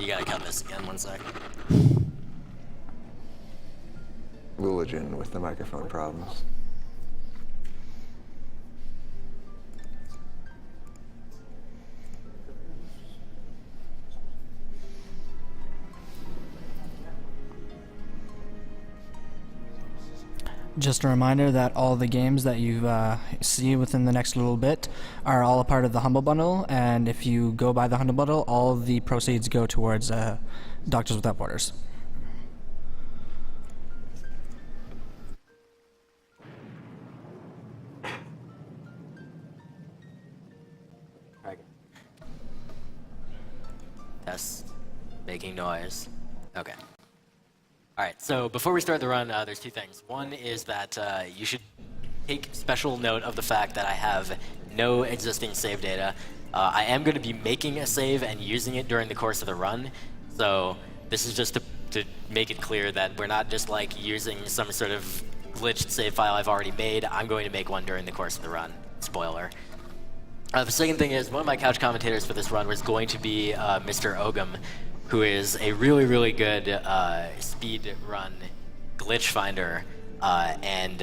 You gotta cut this again, 1 sec. Vulajin with the microphone problems. Just a reminder that all the games that you see within the next little bit are all a part of the Humble Bundle, and if you go buy the Humble Bundle, all the proceeds go towards Doctors Without Borders. Test. Making noise. Okay. Alright, so before we start the run, there's two things. One is that you should take special note of the fact that I have no existing save data. I am going to be making a save and using it during the course of the run, so this is just to make it clear that we're not just like using some sort of glitched save file I've already made. I'm going to make one during the course of the run. Spoiler. The second thing is, one of my couch commentators for this run was going to be Mr. Ogum, who is a really, really good speed run glitch finder and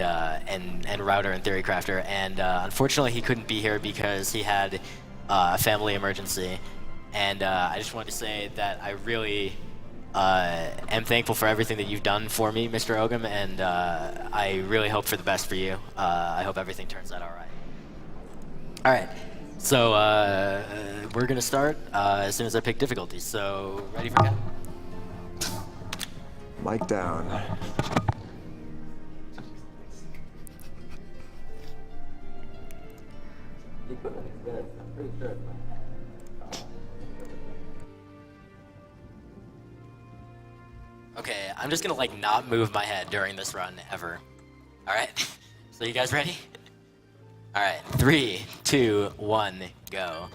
router and theory crafter. And unfortunately, he couldn't be here because he had a family emergency. And I just wanted to say that I really am thankful for everything that you've done for me, Mr. Ogum, and I really hope for the best for you. I hope everything turns out all right. All right. So we're gonna start as soon as I pick difficulties. So ready for count? Mic down. The equipment is good. I'm pretty sure it's okay, I'm just gonna like not move my head during this run ever. All right. So you guys ready? All right, 3, 2, 1, go.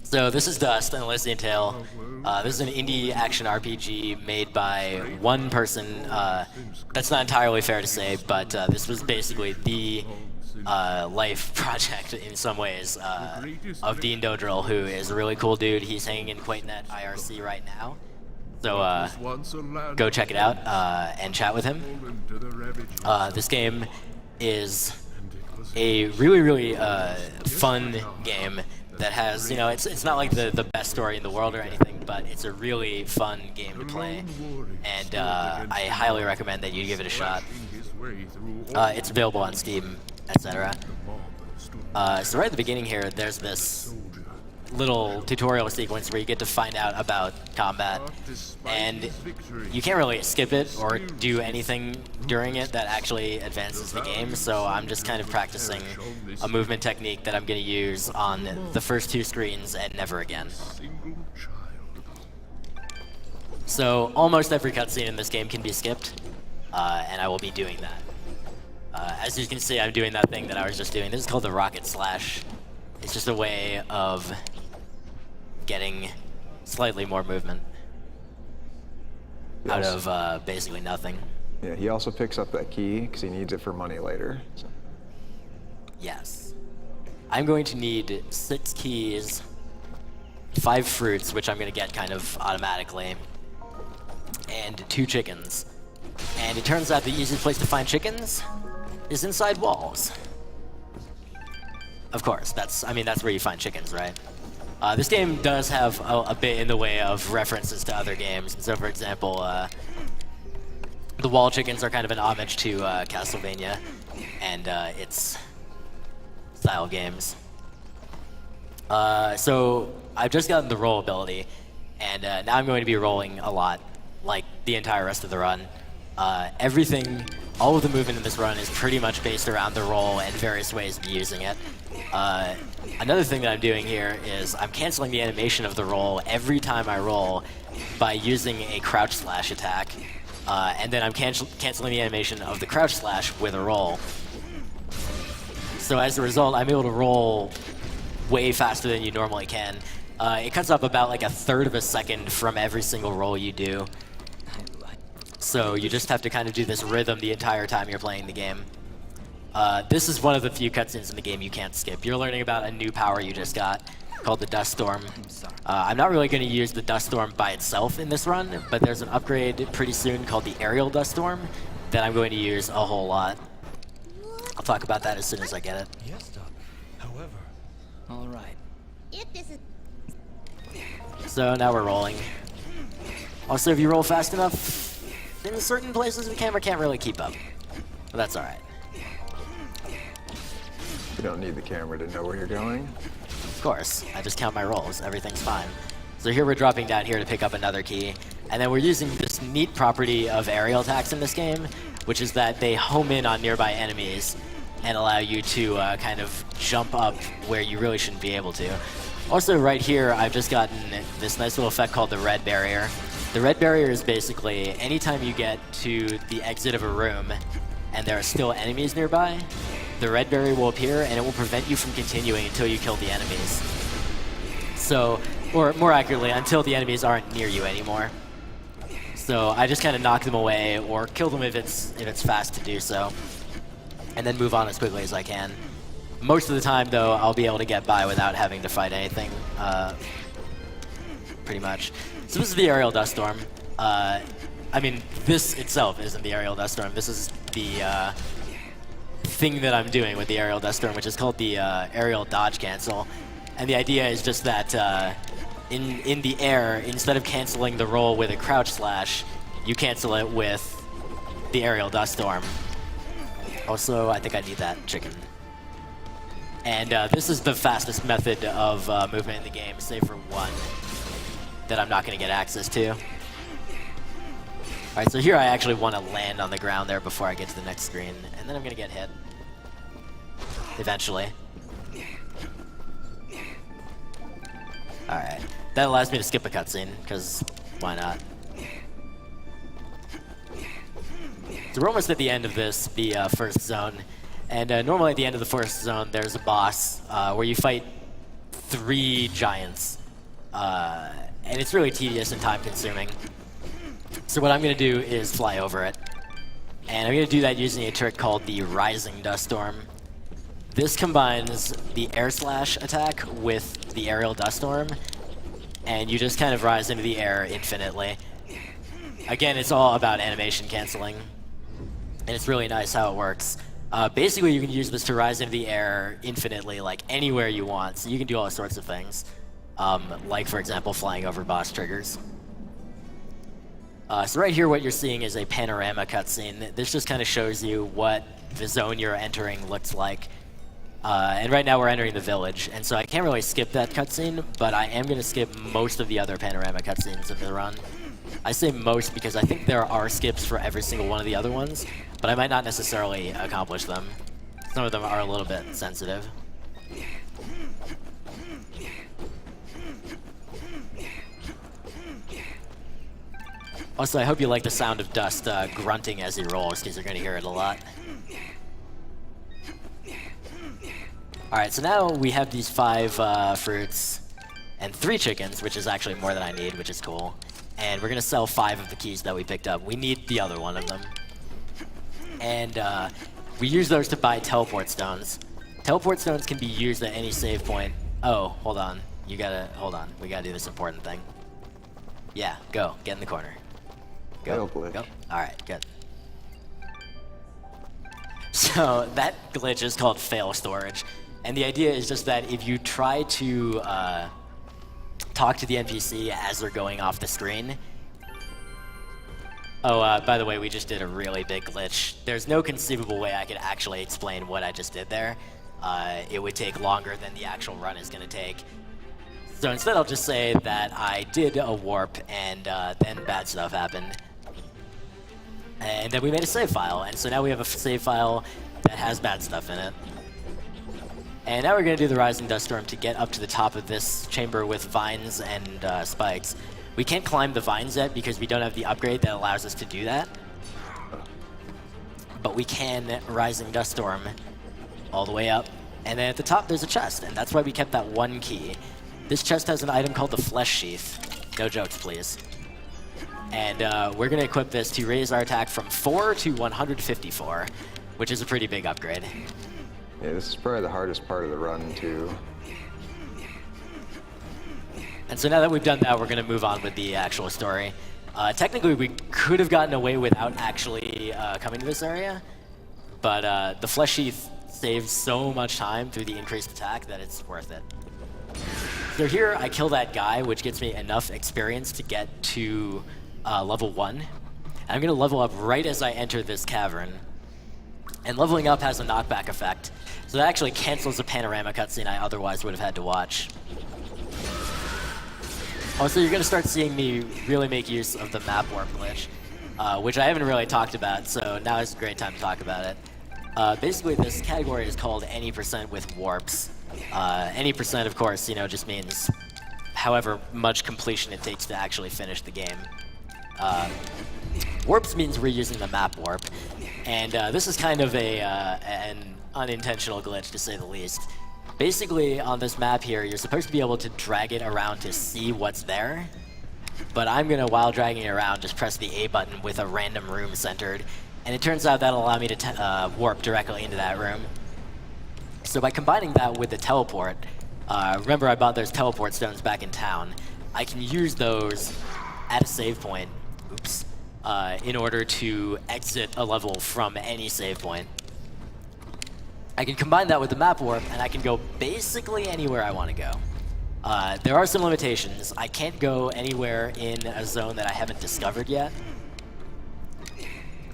So this is Dust, an Elysian Tale. This is an indie action RPG made by one person. That's not entirely fair to say, but this was basically the life project in some ways of Dean Dodrill, who is a really cool dude. He's hanging in QuakeNet IRC right now. So go check it out and chat with him. This game is a really, really fun game that has, you know, it's not like the best story in the world or anything, but it's a really fun game to play, and I highly recommend that you give it a shot. It's available on Steam, etc. So right at the beginning here, there's this little tutorial sequence where you get to find out about combat, and you can't really skip it or do anything during it that actually advances the game, so I'm just kind of practicing a movement technique that I'm going to use on the first two screens and never again. So almost every cutscene in this game can be skipped, and I will be doing that. As you can see, I'm doing that thing that I was just doing. This is called the Rocket Slash. It's just a way of getting slightly more movement out of basically nothing. Yeah, he also picks up that key because he needs it for money later. So. Yes. I'm going to need 6 keys, 5 fruits, which I'm going to get kind of automatically, and 2 chickens. And it turns out the easiest place to find chickens is inside walls. Of course, that's where you find chickens, right? This game does have a bit in the way of references to other games. So, for example, the wall chickens are kind of an homage to Castlevania and its style games. So I've just gotten the roll ability, and now I'm going to be rolling a lot, like the entire rest of the run. Everything, all of the movement in this run is pretty much based around the roll and various ways of using it. Another thing that I'm doing here is I'm canceling the animation of the roll every time I roll by using a crouch slash attack, and then I'm canceling the animation of the crouch slash with a roll. So as a result, I'm able to roll way faster than you normally can. It cuts up about like 1/3 of a second from every single roll you do. So you just have to kind of do this rhythm the entire time you're playing the game. This is one of the few cutscenes in the game you can't skip. You're learning about a new power you just got, called the Dust Storm. I'm not really going to use the Dust Storm by itself in this run, but there's an upgrade pretty soon called the Aerial Dust Storm that I'm going to use a whole lot. I'll talk about that as soon as I get it. Yes, Doc. However, All right. If this is So now we're rolling. Also, if you roll fast enough, in certain places the camera can't really keep up. But that's alright. You don't need the camera to know where you're going. Of course, I just count my rolls. Everything's fine. So here we're dropping down here to pick up another key. And then we're using this neat property of aerial attacks in this game, which is that they home in on nearby enemies and allow you to kind of jump up where you really shouldn't be able to. Also, right here, I've just gotten this nice little effect called the red barrier. The red barrier is basically anytime you get to the exit of a room and there are still enemies nearby, the red barrier will appear and it will prevent you from continuing until you kill the enemies. So, or more accurately, until the enemies aren't near you anymore. So I just kind of knock them away or kill them if it's fast to do so, and then move on as quickly as I can. Most of the time, though, I'll be able to get by without having to fight anything, pretty much. So this is the Aerial Dust Storm. I mean, this itself isn't the Aerial Dust Storm. This is the thing that I'm doing with the Aerial Dust Storm, which is called the Aerial Dodge Cancel. And the idea is just that in the air, instead of canceling the roll with a crouch slash, you cancel it with the Aerial Dust Storm. Also, I think I need that chicken. And this is the fastest method of movement in the game, save for one that I'm not going to get access to. Alright, so here I actually want to land on the ground there before I get to the next screen, and then I'm going to get hit. Eventually. Alright, that allows me to skip a cutscene, because why not? So we're almost at the end of this, the first zone. And normally at the end of the first zone, there's a boss where you fight 3 giants. And it's really tedious and time-consuming. So what I'm going to do is fly over it. And I'm going to do that using a trick called the Rising Dust Storm. This combines the Air Slash attack with the Aerial Dust Storm. And you just kind of rise into the air infinitely. Again, it's all about animation canceling. And it's really nice how it works. Basically, you can use this to rise into the air infinitely, like anywhere you want. So you can do all sorts of things, like, for example, flying over boss triggers. So right here, what you're seeing is a panorama cutscene. This just kind of shows you what the zone you're entering looks like. And right now, we're entering the village, and so I can't really skip that cutscene, but I am going to skip most of the other panorama cutscenes in the run. I say most because I think there are skips for every single one of the other ones, but I might not necessarily accomplish them. Some of them are a little bit sensitive. Also, I hope you like the sound of Dust grunting as he rolls, because you're going to hear it a lot. Alright, so now we have these 5 fruits and 3 chickens, which is actually more than I need, which is cool. And we're going to sell 5 of the keys that we picked up. We need the other one of them. And we use those to buy teleport stones. Teleport stones can be used at any save point. Oh, hold on. Hold on. We gotta do this important thing. Yeah, go. Get in the corner. Go. Fail glitch. Go. Alright, good. So that glitch is called fail storage. And the idea is just that if you try to talk to the NPC as they're going off the screen. Oh, by the way, we just did a really big glitch. There's no conceivable way I could actually explain what I just did there. It would take longer than the actual run is going to take. So instead I'll just say that I did a warp and then bad stuff happened. And then we made a save file, and so now we have a save file that has bad stuff in it. And now we're going to do the Rising Dust Storm to get up to the top of this chamber with vines and spikes. We can't climb the vines yet because we don't have the upgrade that allows us to do that. But we can Rising Dust Storm all the way up. And then at the top there's a chest, and that's why we kept that 1 key. This chest has an item called the Flesh Sheath. No jokes, please. And we're going to equip this to raise our attack from 4 to 154, which is a pretty big upgrade. Yeah, this is probably the hardest part of the run, too. And so now that we've done that, we're going to move on with the actual story. Technically, we could have gotten away without actually coming to this area, but the Flesh Sheath saves so much time through the increased attack that it's worth it. So here, I kill that guy, which gets me enough experience to get to level 1. And I'm going to level up right as I enter this cavern. And leveling up has a knockback effect, so that actually cancels the panorama cutscene I otherwise would have had to watch. Also, you're going to start seeing me really make use of the map warp glitch, which I haven't really talked about, so now is a great time to talk about it. Basically, this category is called any percent with warps. Any percent, of course, just means however much completion it takes to actually finish the game. Warps means we're using the map warp, and this is kind of an unintentional glitch, to say the least. Basically, on this map here, you're supposed to be able to drag it around to see what's there, but I'm gonna, while dragging it around, just press the A button with a random room centered, and it turns out that'll allow me to warp directly into that room. So by combining that with the teleport, remember I bought those teleport stones back in town, I can use those at a save point, in order to exit a level from any save point. I can combine that with the map warp, and I can go basically anywhere I want to go. There are some limitations. I can't go anywhere in a zone that I haven't discovered yet,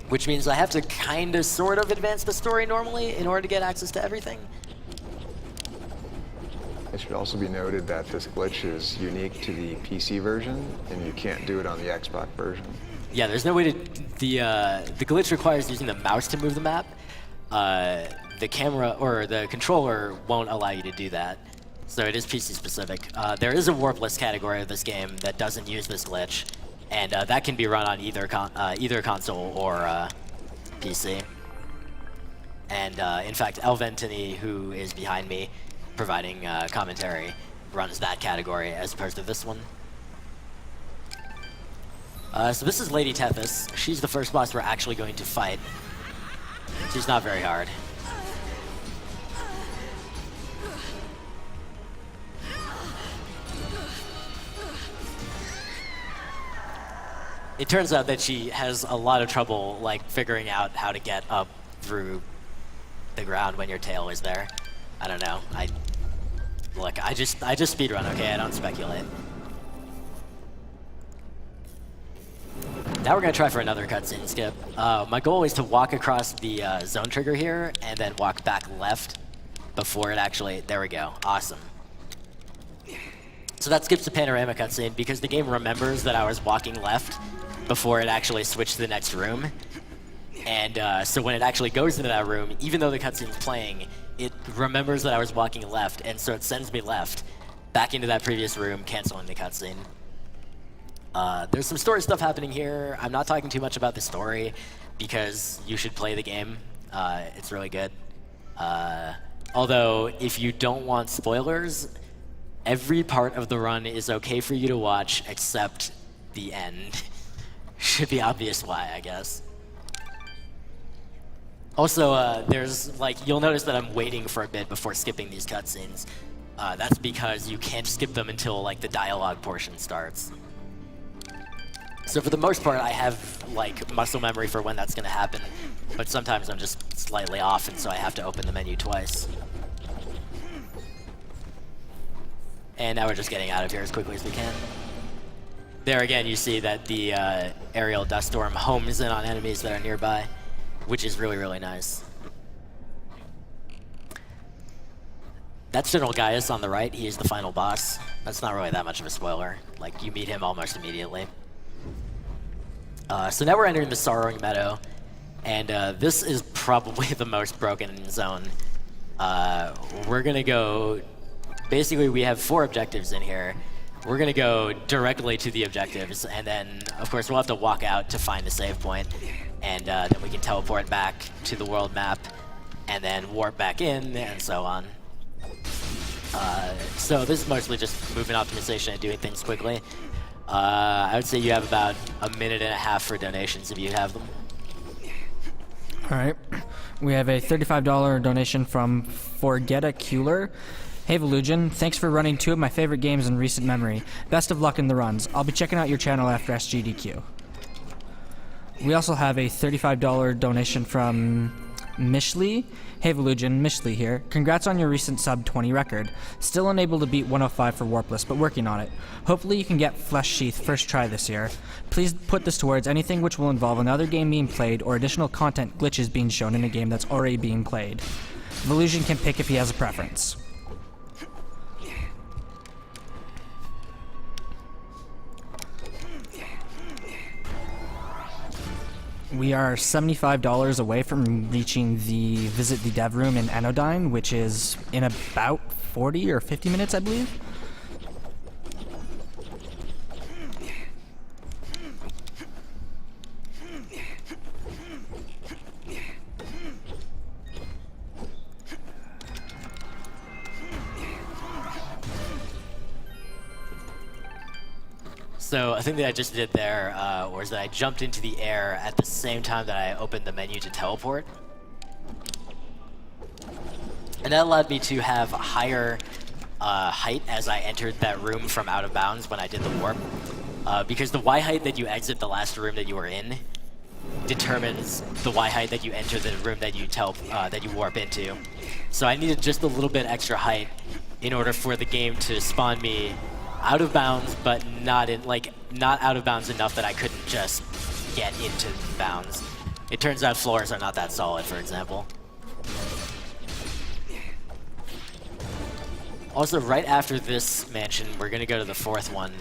which means I have to kind of sort of advance the story normally in order to get access to everything. It should also be noted that this glitch is unique to the PC version, and you can't do it on the Xbox version. Yeah, there's no way to... The glitch requires using the mouse to move the map. The camera or the controller won't allow you to do that, so it is PC specific. There is a warpless category of this game that doesn't use this glitch, and that can be run on either console or PC. And in fact, Elventini, who is behind me providing commentary, runs that category as opposed to this one. So this is Lady Tethys. She's the first boss we're actually going to fight. She's not very hard. It turns out that she has a lot of trouble, figuring out how to get up through the ground when your tail is there. I don't know. I just speedrun, okay? I don't speculate. Now we're gonna try for another cutscene skip. My goal is to walk across the zone trigger here and then walk back left before it actually... There we go. Awesome. So that skips the panorama cutscene because the game remembers that I was walking left before it actually switched to the next room. And so when it actually goes into that room, even though the cutscene's playing, it remembers that I was walking left, and so it sends me left, back into that previous room, canceling the cutscene. There's some story stuff happening here. I'm not talking too much about the story, because you should play the game. It's really good. Although, if you don't want spoilers, every part of the run is okay for you to watch, except the end. Should be obvious why, I guess. Also, there's, you'll notice that I'm waiting for a bit before skipping these cutscenes. That's because you can't skip them until, the dialogue portion starts. So for the most part, I have, muscle memory for when that's gonna happen, but sometimes I'm just slightly off, and so I have to open the menu twice. And now we're just getting out of here as quickly as we can. There again, you see that the aerial dust storm homes in on enemies that are nearby, which is really, really nice. That's General Gaius on the right. He is the final boss. That's not really that much of a spoiler. You meet him almost immediately. So now we're entering the Sorrowing Meadow, and this is probably the most broken zone. We're gonna go... Basically, we have 4 objectives in here. We're gonna go directly to the objectives, and then, of course, we'll have to walk out to find the save point, and then we can teleport back to the world map, and then warp back in, and so on. So this is mostly just movement optimization and doing things quickly. I would say you have about a minute and a half for donations if you have them. All right. We have a $35 donation from Forgetta Kueller. Hey Vulajin, thanks for running 2 of my favorite games in recent memory. Best of luck in the runs. I'll be checking out your channel after SGDQ. We also have a $35 donation from Mishley. Hey Vulajin, Mishley here. Congrats on your recent sub 20 record. Still unable to beat 105 for Warpless, but working on it. Hopefully you can get Flesh Sheath first try this year. Please put this towards anything which will involve another game being played or additional content glitches being shown in a game that's already being played. Vulajin can pick if he has a preference. We are $75 away from reaching the Visit the Dev Room in Anodyne, which is in about 40 or 50 minutes, I believe. So a thing that I just did there was that I jumped into the air at the same time that I opened the menu to teleport. And that allowed me to have higher height as I entered that room from out of bounds when I did the warp. Because the Y height that you exit the last room that you were in determines the Y height that you enter the room that you warp into. So I needed just a little bit extra height in order for the game to spawn me out of bounds, but not out of bounds enough that I couldn't just get into bounds. It turns out floors are not that solid, for example. Also, right after this mansion, we're going to go to the 4th one,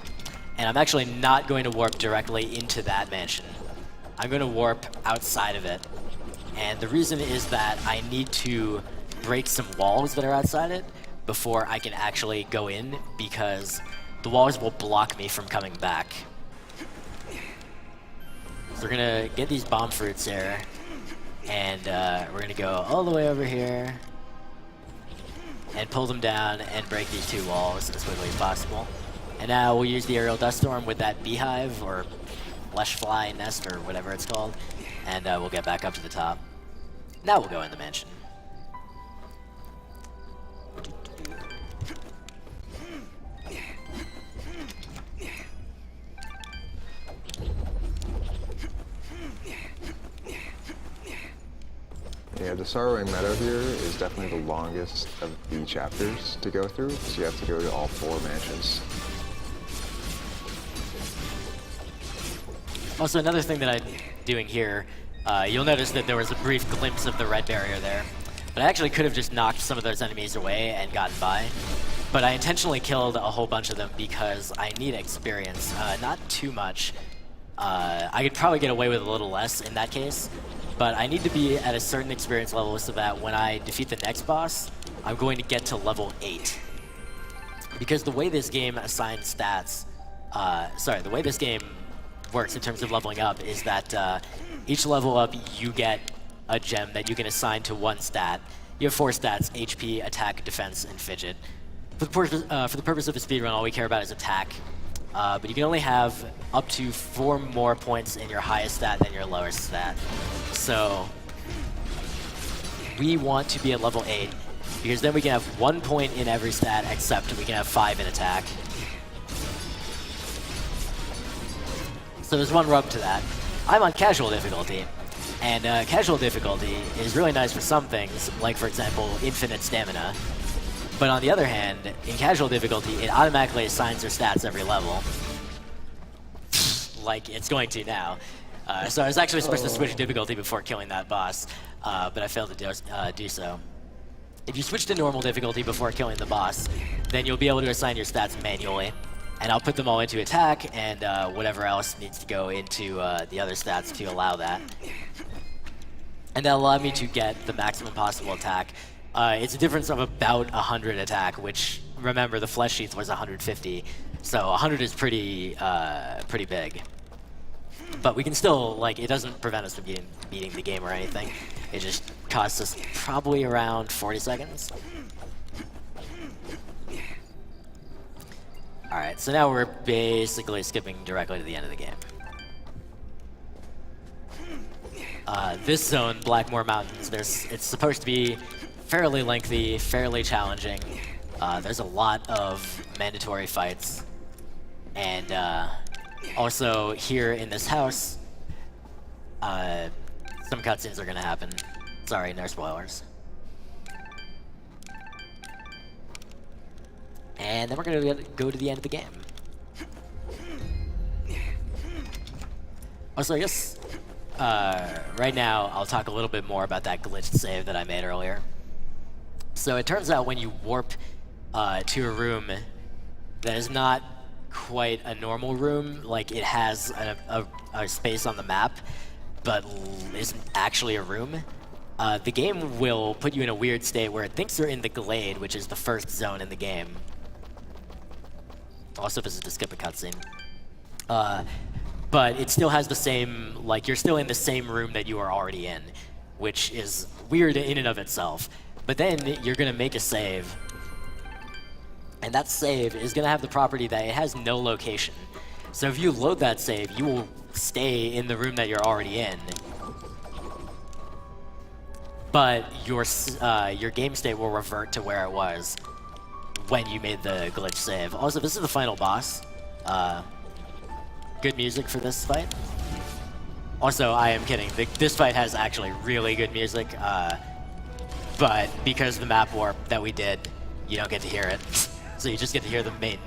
and I'm actually not going to warp directly into that mansion. I'm going to warp outside of it, and the reason is that I need to break some walls that are outside it before I can actually go in, because the walls will block me from coming back. So we're gonna get these bomb fruits here, and we're gonna go all the way over here and pull them down and break these 2 walls as quickly as possible. And now we'll use the aerial dust storm with that beehive or flesh fly nest or whatever it's called, and we'll get back up to the top. Now we'll go in the mansion. Yeah, the Sorrowing Meadow here is definitely the longest of the chapters to go through, so you have to go to all 4 mansions. Also, another thing that I'm doing here, you'll notice that there was a brief glimpse of the red barrier there, but I actually could have just knocked some of those enemies away and gotten by. But I intentionally killed a whole bunch of them because I need experience, not too much. I could probably get away with a little less in that case, but I need to be at a certain experience level so that when I defeat the next boss, I'm going to get to level 8. Because the way this game assigns stats, the way this game works in terms of leveling up is that each level up you get a gem that you can assign to one stat. You have 4 stats: HP, attack, defense, and fidget. For the purpose of a speedrun, all we care about is attack. But you can only have up to 4 more points in your highest stat than your lowest stat. So we want to be at level 8, because then we can have 1 point in every stat, except we can have 5 in attack. So there's one rub to that. I'm on casual difficulty, and casual difficulty is really nice for some things, like for example, infinite stamina. But on the other hand, in casual difficulty, it automatically assigns your stats every level. Like it's going to now. So I was actually supposed to switch difficulty before killing that boss, but I failed to do so. If you switch to normal difficulty before killing the boss, then you'll be able to assign your stats manually. And I'll put them all into attack, and whatever else needs to go into the other stats to allow that. And that'll allow me to get the maximum possible attack. It's a difference of about 100 attack, which, remember, the Flesh Sheath was 150, so 100 is pretty big. But we can still, like, it doesn't prevent us from beating the game or anything. It just costs us probably around 40 seconds. Alright, so now we're basically skipping directly to the end of the game. This zone, Blackmore Mountains, it's supposed to be fairly lengthy, fairly challenging, There's a lot of mandatory fights. And also here in this house, some cutscenes are gonna happen. Sorry, no spoilers. And then we're gonna go to the end of the game. Also, I guess right now I'll talk a little bit more about that glitched save that I made earlier. So it turns out when you warp to a room that is not quite a normal room, like it has a space on the map, but isn't actually a room, the game will put you in a weird state where it thinks you're in the Glade, which is the first zone in the game. Also, this is to skip a cutscene. But it still has the same, like, you're still in the same room that you are already in, which is weird in and of itself. But then you're gonna make a save, and that save is gonna have the property that it has no location. So if you load that save, you will stay in the room that you're already in. But your game state will revert to where it was when you made the glitch save. Also, this is the final boss. Good music for this fight. Also, I am kidding. This fight has actually really good music, but because of the map warp that we did, you don't get to hear it. So you just get to hear the main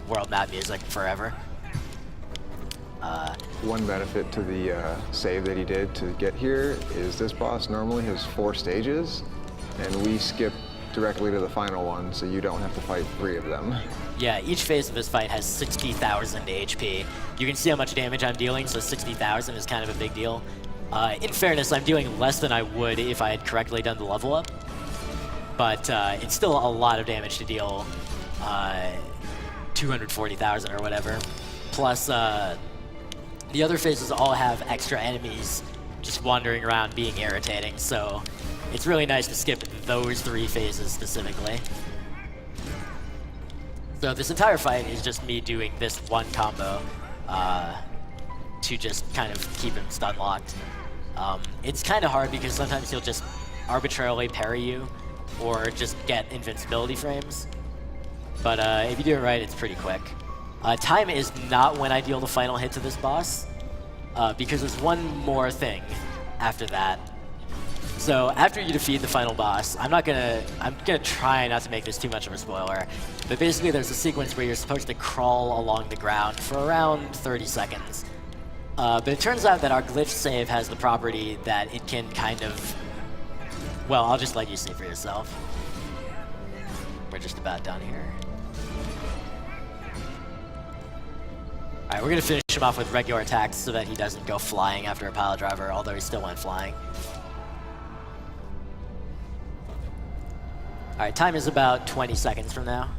world map music forever. One benefit to the save that he did to get here is this boss normally has 4 stages, and we skip directly to the final one, so you don't have to fight 3 of them. Yeah, each phase of this fight has 60,000 HP. You can see how much damage I'm dealing, so 60,000 is kind of a big deal. In fairness, I'm doing less than I would if I had correctly done the level up, but it's still a lot of damage to deal. 240,000 or whatever. Plus, the other phases all have extra enemies just wandering around being irritating, so it's really nice to skip those 3 phases specifically. So this entire fight is just me doing this one combo to just kind of keep him stun locked. It's kind of hard because sometimes he'll just arbitrarily parry you or just get invincibility frames. But if you do it right, it's pretty quick. Time is not when I deal the final hit to this boss, because there's one more thing after that. So after you defeat the final boss, I'm gonna try not to make this too much of a spoiler, but basically there's a sequence where you're supposed to crawl along the ground for around 30 seconds. But it turns out that our glitch save has the property that it can kind of, well, I'll just let you see for yourself. We're just about done here. Alright, we're gonna finish him off with regular attacks so that he doesn't go flying after a pile driver, although he still went flying. Alright, time is about 20 seconds from now.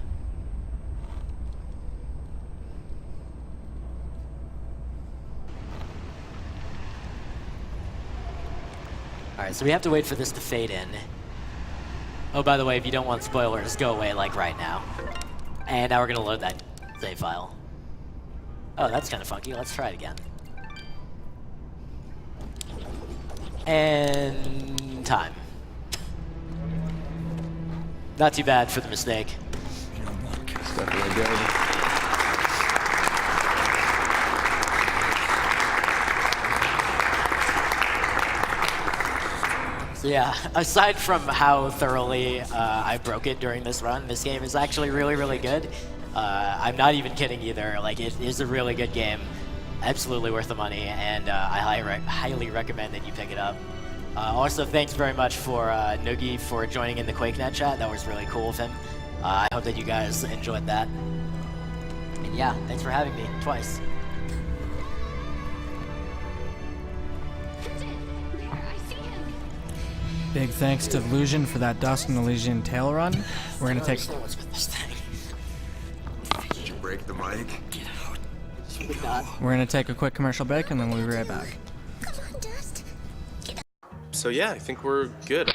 Alright, so we have to wait for this to fade in. Oh, by the way, if you don't want spoilers, go away like right now. And now we're gonna load that save file. Oh, that's kind of funky. Let's try it again. And time. Not too bad for the mistake. It's definitely good. So yeah, aside from how thoroughly I broke it during this run, this game is actually really, really good. I'm not even kidding either. Like, it is a really good game. Absolutely worth the money, and I highly recommend that you pick it up. Also, thanks very much for Noogie for joining in the QuakeNet chat. That was really cool of him. I hope that you guys enjoyed that. And yeah, thanks for having me twice. Big thanks to Vulajin for that Dusk and Elysian tail run. We're gonna take. What's with this thing? Did you break the mic? Get out. We're gonna take a quick commercial break and then we'll be right back. So yeah, I think we're good.